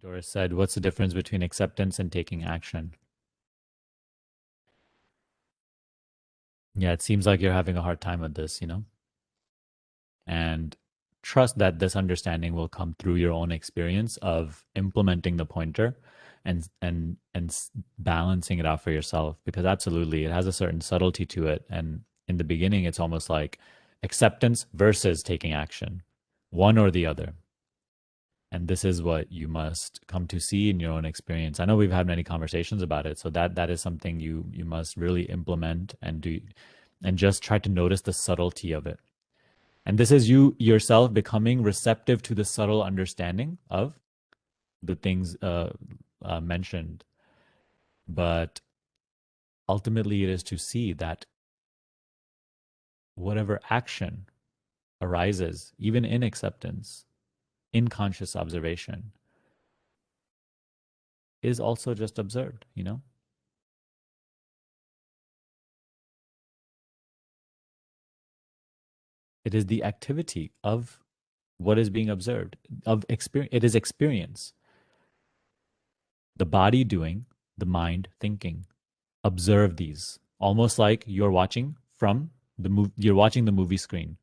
Doris said, what's the difference between acceptance and taking action? Yeah, it seems like you're having a hard time with this, and trust that this understanding will come through your own experience of implementing the pointer and balancing it out for yourself, because absolutely it has a certain subtlety to it, and in the beginning it's almost like acceptance versus taking action, one or the other. And this is what you must come to see in your own experience. I know we've had many conversations about it, so that is something you must really implement and do, and just try to notice the subtlety of it. And this is you yourself becoming receptive to the subtle understanding of the things mentioned. But ultimately, it is to see that whatever action arises, even in acceptance, in conscious observation, is also just observed. It is the activity of what is being observed, of experience. It is experience. The body doing, the mind thinking. Observe these, almost like you're watching from you're watching the movie screen.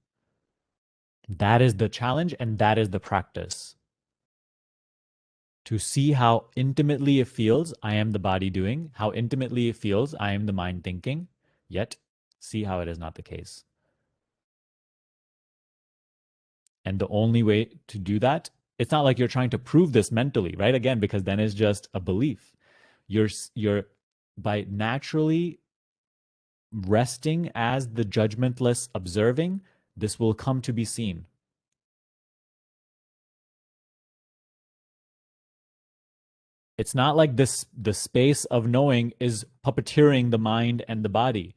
That is the challenge, and that is the practice. To see how intimately it feels, I am the body doing, how intimately it feels, I am the mind thinking, yet see how it is not the case. And the only way to do that, it's not like you're trying to prove this mentally, right? Again, because then it's just a belief. You're by naturally resting as the judgmentless observing, this will come to be seen. It's not like the space of knowing is puppeteering the mind and the body.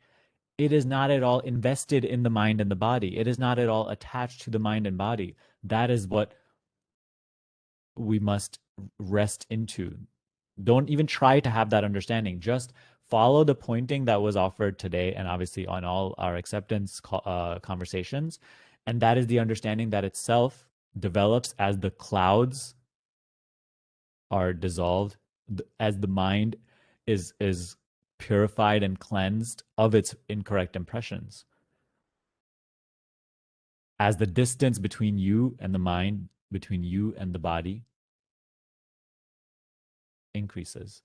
It is not at all invested in the mind and the body. It is not at all attached to the mind and body. That is what we must rest into. Don't even try to have that understanding. Just follow the pointing that was offered today and obviously on all our acceptance conversations. And that is the understanding that itself develops as the clouds are dissolved, as the mind is purified and cleansed of its incorrect impressions, as the distance between you and the mind, between you and the body increases.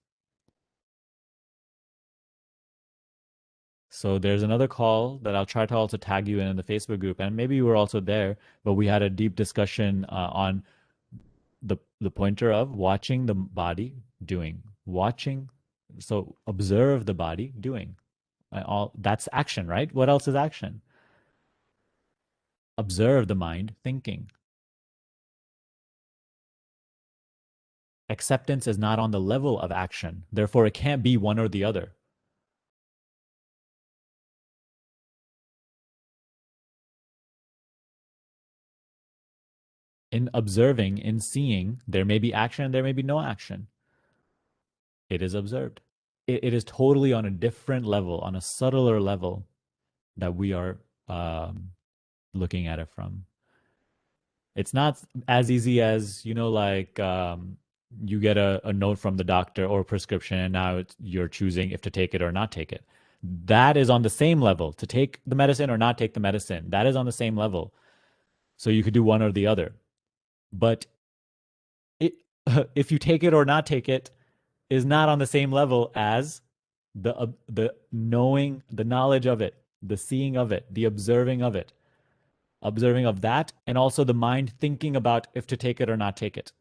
So there's another call that I'll try to also tag you in the Facebook group, and maybe you were also there, but we had a deep discussion on the pointer of watching the body doing, watching. So observe the body doing. All that's action, right? What else is action? Observe the mind thinking. Acceptance is not on the level of action. Therefore, it can't be one or the other. In observing, in seeing, there may be action, there may be no action. It is observed. It is totally on a different level, on a subtler level that we are um, looking at it from. It's not as easy as, like you get a note from the doctor or a prescription, and now you're choosing if to take it or not take it. That is on the same level. To take the medicine or not take the medicine, that is on the same level. So you could do one or the other. But it, if you take it or not take it is not on the same level as the knowing, the knowledge of it, the seeing of it, the observing of that, and also the mind thinking about if to take it or not take it.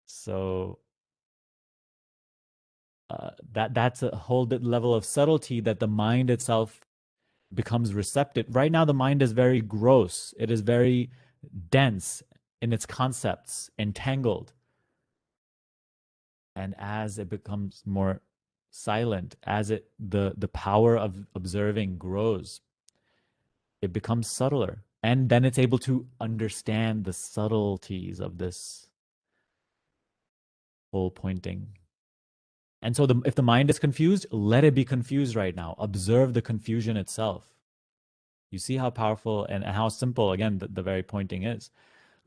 So that's a whole level of subtlety that the mind itself becomes receptive. Right now, the mind is very gross. It is very dense in its concepts, entangled. And as it becomes more silent, as the power of observing grows, it becomes subtler. And then it's able to understand the subtleties of this whole pointing. And so if the mind is confused, let it be confused right now. Observe the confusion itself. You see how powerful and how simple, again, the very pointing is.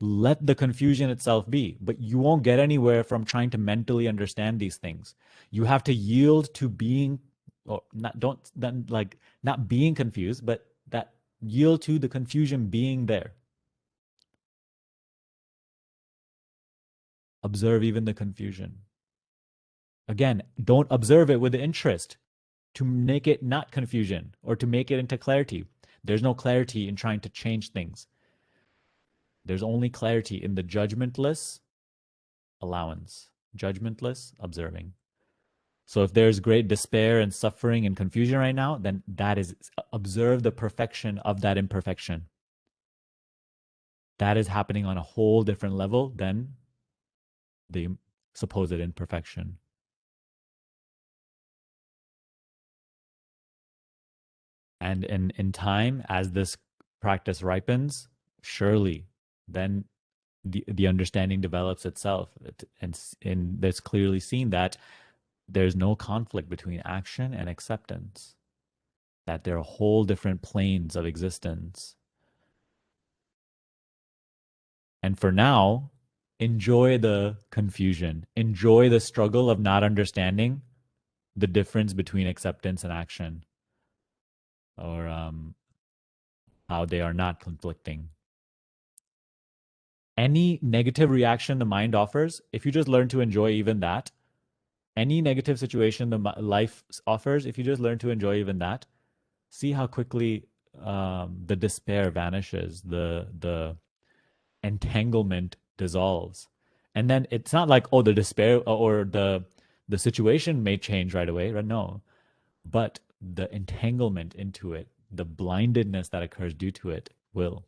Let the confusion itself be, but you won't get anywhere from trying to mentally understand these things. You have to yield to being, or not, don't, then like not being confused, but that yield to the confusion being there. Observe even the confusion. Again, don't observe it with interest to make it not confusion or to make it into clarity. There's no clarity in trying to change things. There's only clarity in the judgmentless allowance, judgmentless observing. So if there's great despair and suffering and confusion right now, then that is observe the perfection of that imperfection. That is happening on a whole different level than the supposed imperfection. And in time, as this practice ripens, surely then the understanding develops itself. And it's clearly seen that there's no conflict between action and acceptance, that there are whole different planes of existence. And for now, enjoy the confusion, enjoy the struggle of not understanding the difference between acceptance and action, or how they are not conflicting. Any negative reaction the mind offers, if you just learn to enjoy even that, any negative situation the life offers, if you just learn to enjoy even that, see how quickly the despair vanishes, the entanglement dissolves. And then it's not like, oh, the despair or the situation may change right away, right? No, but the entanglement into it, the blindedness that occurs due to it will.